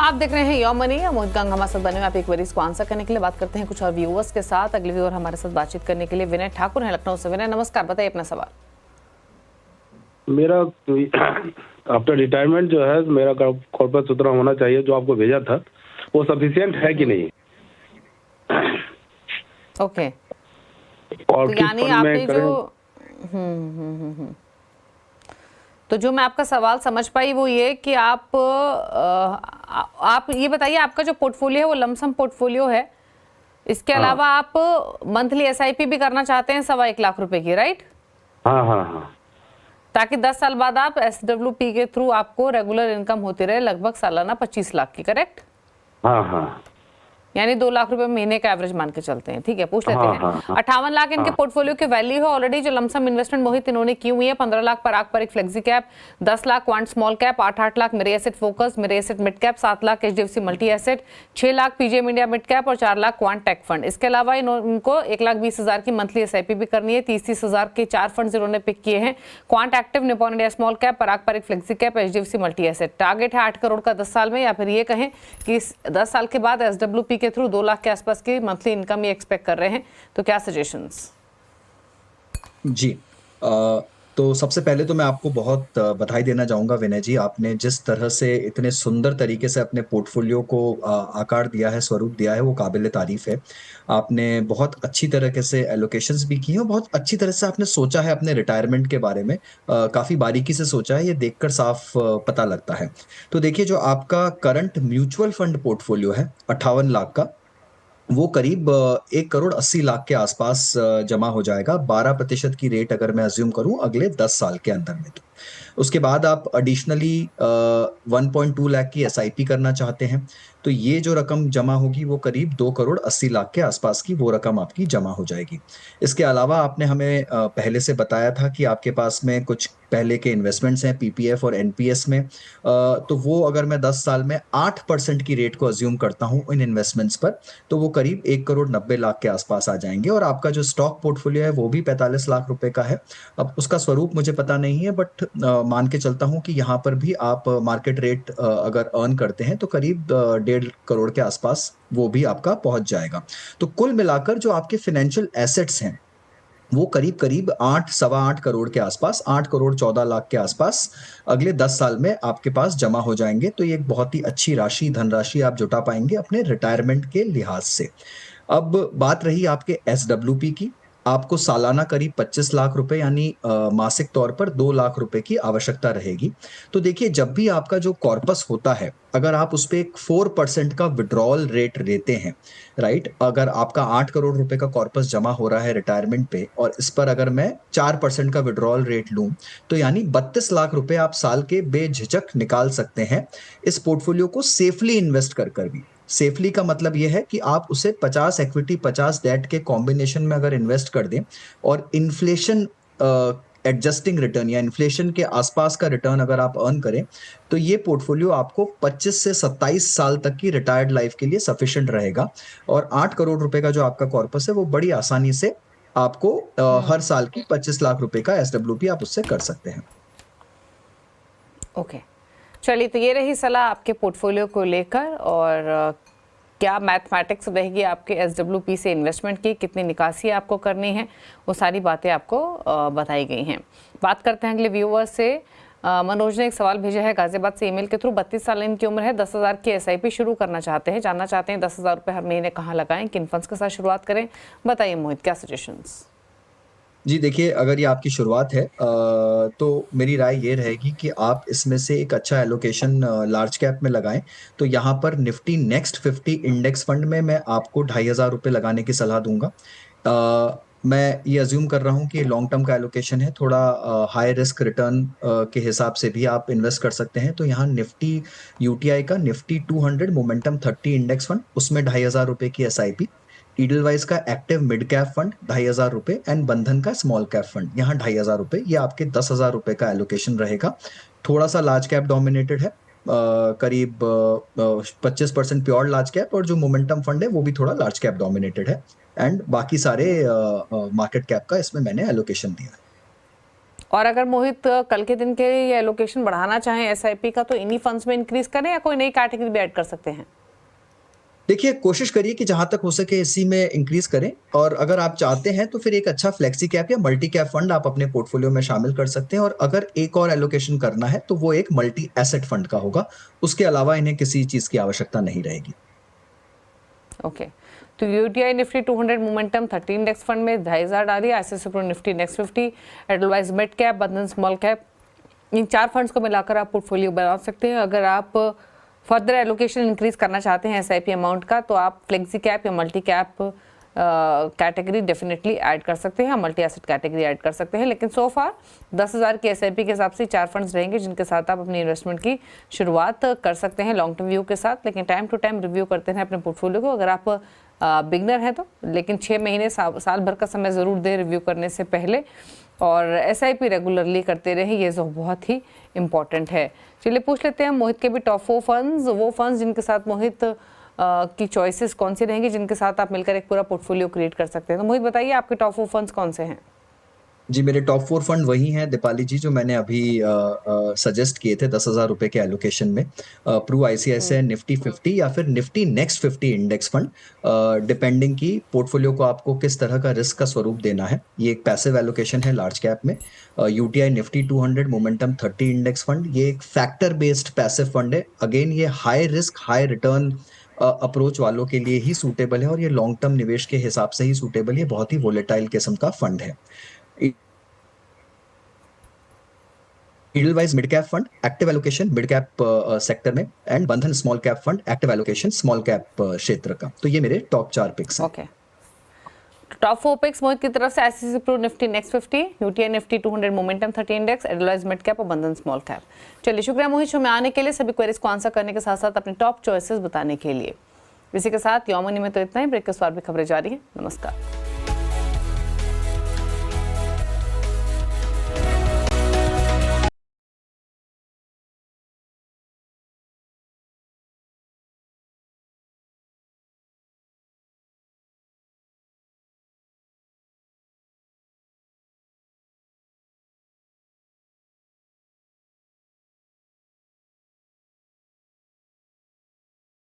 आप देख रहे हैं योर मनी। मोहित गंग हमारे साथ बने हुए आप एक क्वेरीज को आंसर करने के लिए बात करते हैं कुछ और व्यूअर्स के साथ। अगले व्यूअर हमारे साथ बातचीत करने के लिए विनय ठाकुर हैं लखनऊ से। विनय नमस्कार, बताइए अपना सवाल। मेरा आफ्टर रिटायरमेंट जो है मेरा कॉर्पोरेट सूत्र होना चाहिए जो आपको भेजा था वो सफिशिएंट है कि नहीं? ओके, और तो किस यानी फंड आपने में जो तो जो मैं आपका सवाल समझ पाई वो ये कि आप ये बताइए, आपका जो पोर्टफोलियो है वो लमसम पोर्टफोलियो है, इसके अलावा आप मंथली एसआईपी भी करना चाहते हैं 1.25 लाख रुपए की, राइट? हाँ हाँ हाँ, ताकि 10 साल बाद आप एसडब्ल्यूपी के थ्रू आपको रेगुलर इनकम होती रहे, लगभग सालाना 25 लाख की, करेक्ट? हाँ हाँ, यानी 2 लाख रुपए महीने का एवरेज मान के चलते हैं। ठीक है, पूछ लेते हैं। 58 लाख इनके पोर्टफोलियो की वैल्यू है ऑलरेडी। जो लमसम इन्वेस्टमेंट मोहित इन्होंने की हुई है 15 लाख पराग Parikh flexi cap, 10 lakh quant small cap, 8 lakh मेरे एसेट फोकस, मेरे asset mid cap, 7 lakh HDFC multi asset, 6 lakh PGM India mid cap और 4 लाख क्वांट टेक फंड। इसके अलावा इनको 1,20,000 की मंथली एसआईपी भी करनी है। 30,000 के 4 फंड इन्होंने पिक किए हैं। Quant active, Nippon India small cap, Parag Parikh flexi cap, HDFC multi asset. Target है 8 करोड़ का 10 साल में, या फिर ये कहें कि 10 साल के बाद एसडब्ल्यूपी के थ्रू 2 लाख के आसपास की मंथली इनकम ये एक्सपेक्ट कर रहे हैं। तो क्या सजेशंस? जी, तो सबसे पहले तो मैं आपको बहुत बधाई देना चाहूँगा विनय जी। आपने जिस तरह से इतने सुंदर तरीके से अपने पोर्टफोलियो को आकार दिया है, स्वरूप दिया है, वो काबिल तारीफ़ है। आपने बहुत अच्छी तरीके से एलोकेशंस भी की हैं और बहुत अच्छी तरह से आपने सोचा है अपने रिटायरमेंट के बारे में। काफ़ी बारीकी से सोचा है, ये देखकर साफ पता लगता है। तो देखिए, जो आपका करंट म्यूचुअल फंड पोर्टफोलियो है 58 लाख का, वो करीब 1 करोड़ 80 लाख के आसपास जमा हो जाएगा। 12% की रेट अगर मैं अज्यूम करूँ अगले 10 साल के अंदर में। तो उसके बाद आप एडिशनली 1.2 लाख की एसआईपी करना चाहते हैं, तो ये जो रकम जमा होगी वो करीब 2 करोड़ 80 लाख के आसपास की वो रकम आपकी जमा हो जाएगी। इसके अलावा आपने हमें पहले से बताया था कि आपके पास में कुछ पहले के इन्वेस्टमेंट्स हैं पीपीएफ और एनपीएस में, तो वो अगर मैं 10 साल में 8% की रेट को अज्यूम करता हूँ इन इन्वेस्टमेंट्स पर, तो वो करीब 1 करोड़ 90 लाख के आसपास आ जाएंगे। और आपका जो स्टॉक पोर्टफोलियो है वो भी 45 लाख रुपए का है। अब उसका स्वरूप मुझे पता नहीं है, बट मान के चलता हूँ कि यहाँ पर भी आप मार्केट रेट अगर अर्न करते हैं तो करीब 1.5 करोड़ के आसपास वो भी आपका पहुंच जाएगा। तो कुल मिलाकर जो आपके फाइनेंशियल एसेट्स हैं वो करीब करीब 8-8.25 करोड़ के आसपास, 8 करोड़ 14 लाख के आसपास अगले 10 साल में आपके पास जमा हो जाएंगे। तो ये एक बहुत ही अच्छी राशि, धनराशि आप जुटा पाएंगे अपने रिटायरमेंट के लिहाज से। अब बात रही आपके एसडब्ल्यूपी की, आपको सालाना करीब 25 लाख रुपए यानी मासिक तौर पर 2 लाख रुपए की आवश्यकता रहेगी। तो देखिए, जब भी आपका जो कॉर्पस होता है, अगर आप उस पे एक 4% का विड्रॉल रेट लेते हैं, राइट? अगर आपका 8 करोड़ रुपए का कॉर्पस जमा हो रहा है रिटायरमेंट पे और इस पर अगर मैं 4% का विड्रॉल रेट लूं, तो यानी 32 लाख रुपए आप साल के बेझिझक निकाल सकते हैं इस पोर्टफोलियो को सेफली इन्वेस्ट कर भी। सेफली का मतलब यह है कि आप उसे 50 इक्विटी 50 डेट के कॉम्बिनेशन में अगर इन्वेस्ट कर दें और इन्फ्लेशन एडजस्टिंग रिटर्न या इन्फ्लेशन के आसपास का रिटर्न अगर आप अर्न करें, तो ये पोर्टफोलियो आपको 25 से 27 साल तक की रिटायर्ड लाइफ के लिए सफिशिएंट रहेगा। और 8 करोड़ रुपए का जो आपका कॉर्पस है वो बड़ी आसानी से आपको हर साल की 25 लाख रुपए का एसडब्ल्यूपी आप उससे कर सकते हैं। ओके, चलिए, तो ये रही सलाह आपके पोर्टफोलियो को लेकर। और क्या मैथमेटिक्स रहेगी आपके एसडब्ल्यूपी से इन्वेस्टमेंट की, कितनी निकासी आपको करनी है, वो सारी बातें आपको बताई गई हैं। बात करते हैं अगले व्यूअर से। मनोज ने एक सवाल भेजा है गाजियाबाद से ईमेल के थ्रू। 32 साल इनकी उम्र है, 10,000 की एसआईपी शुरू करना चाहते हैं, जानना चाहते हैं 10,000 रुपये हर महीने कहाँ लगाएं, किन फंड्स के साथ शुरुआत करें। बताइए मोहित, क्या सजेशंस? जी देखिए, अगर ये आपकी शुरुआत है तो मेरी राय ये रहेगी कि आप इसमें से एक अच्छा एलोकेशन लार्ज कैप में लगाएं। तो यहाँ पर निफ्टी नेक्स्ट 50 इंडेक्स फंड में मैं आपको 2,500 रुपये लगाने की सलाह दूंगा। मैं ये अज्यूम कर रहा हूँ कि लॉन्ग टर्म का एलोकेशन है, थोड़ा हाई रिस्क रिटर्न के हिसाब से भी आप इन्वेस्ट कर सकते हैं। तो यहाँ निफ्टी यूटीआई का निफ्टी 200 मोमेंटम 30 इंडेक्स फंड, उसमें 2,500 रुपये की एसआईपी। ईडलवाइज का एक्टिव मिड कैप फंड 2,500 रुपये एंड बंधन का स्मॉल कैप फंड यहाँ 2,500 रुपये, ये आपके 10,000 रुपये का एलोकेशन रहेगा। थोड़ा सा लार्ज कैप डोमिनेटेड है, करीब 25% प्योर लार्ज कैप, और जो मोमेंटम फंड है वो भी थोड़ा लार्ज कैप डोमिनेटेड है, एंड बाकी सारे मार्केट कैप का इसमें मैंने एलोकेशन दिया है। और अगर मोहित कल के दिन के लिए एलोकेशन बढ़ाना चाहें एसआईपी का, तो इन्हीं फंड्स में इंक्रीज करें या कोई नई कैटेगरी भी ऐड कर सकते हैं? देखिए, कोशिश करिए कि जहां तक हो सके इसी में इंक्रीज करें, और अगर आप चाहते हैं तो फिर एक अच्छा फ्लेक्सी कैप या मल्टी कैप फंड आप अपने पोर्टफोलियो में शामिल कर सकते हैं, और अगर एक और एलोकेशन करना है तो वो एक मल्टी एसेट फंड का होगा। उसके अलावा इन्हें किसी चीज की आवश्यकता नहीं रहेगी। ओके, तो UTI Nifty 200 momentum 30 index fund में 2500 डालिए, ICICI Pru Nifty next 50, Edelweiss mid cap, Bandhan small cap, इन 4 फंड्स को मिलाकर आप पोर्टफोलियो बना सकते हैं। अगर आप फर्दर एलोकेशन इंक्रीज करना चाहते हैं एसआईपी अमाउंट का, तो आप फ्लेक्सी कैप या multi cap category definitely add कर सकते हैं, मल्टी एसेट कैटेगरी ऐड कर सकते हैं। लेकिन सो फार 10,000 की एसआईपी के हिसाब से 4 फंड्स रहेंगे जिनके साथ आप अपनी इन्वेस्टमेंट की शुरुआत कर सकते हैं लॉन्ग टर्म व्यू के साथ। लेकिन टाइम टू टाइम रिव्यू करते हैं अपने पोर्टफोलियो को। अगर आप बिगनर हैं तो, लेकिन 6 महीने साल भर का समय ज़रूर दें रिव्यू करने से पहले, और एसआईपी रेगुलरली करते रहें, ये जो बहुत ही इंपॉर्टेंट है। चलिए पूछ लेते हैं मोहित के भी टॉप 4 फंड्स, वो फंड्स जिनके साथ मोहित की चॉइसेस कौन सी रहेंगी, जिनके साथ आप मिलकर एक पूरा पोर्टफोलियो क्रिएट कर सकते हैं। तो मोहित बताइए आपके टॉप 4 फंड्स कौन से हैं? जी, मेरे टॉप 4 फंड वही हैं दीपाली जी जो मैंने अभी सजेस्ट किए थे 10,000 रुपए के एलोकेशन में। प्रू आईसीआईसीआई निफ्टी 50 या फिर Nifty next 50 index fund, depending की पोर्टफोलियो को आपको किस तरह का रिस्क का स्वरूप देना है। ये एक पैसिव एलोकेशन है लार्ज कैप में। UTI Nifty 200 momentum 30 index fund, ये एक फैक्टर बेस्ड पैसिव फंड है। अगेन ये high risk high return approach वालों के लिए ही सूटेबल है, और ये लॉन्ग टर्म निवेश के हिसाब से ही सूटेबल है। बहुत ही वोलेटाइल किस्म का फंड है। Edelweiss mid cap fund active allocation mid cap sector में, and Bandhan small cap fund active allocation small cap क्षेत्र का। तो ये मेरे टॉप 4 पिक्स हैं। ओके, टॉप 4 पिक्स मोहित की तरफ से ICICI Pru Nifty next 50, UTI Nifty 200 momentum 30 index, Edelweiss mid cap और बंधन स्मॉल कैप। चलिए शुक्रिया मोहित शो में आने के लिए, सभी क्वेरीज को आंसर करने के साथ साथ अपने टॉप चॉइसेस बताने के लिए। इसी के साथ यौमनी में तो इतना ही। ब्रेक के बाद भी खबरें जारी हैं। नमस्कार।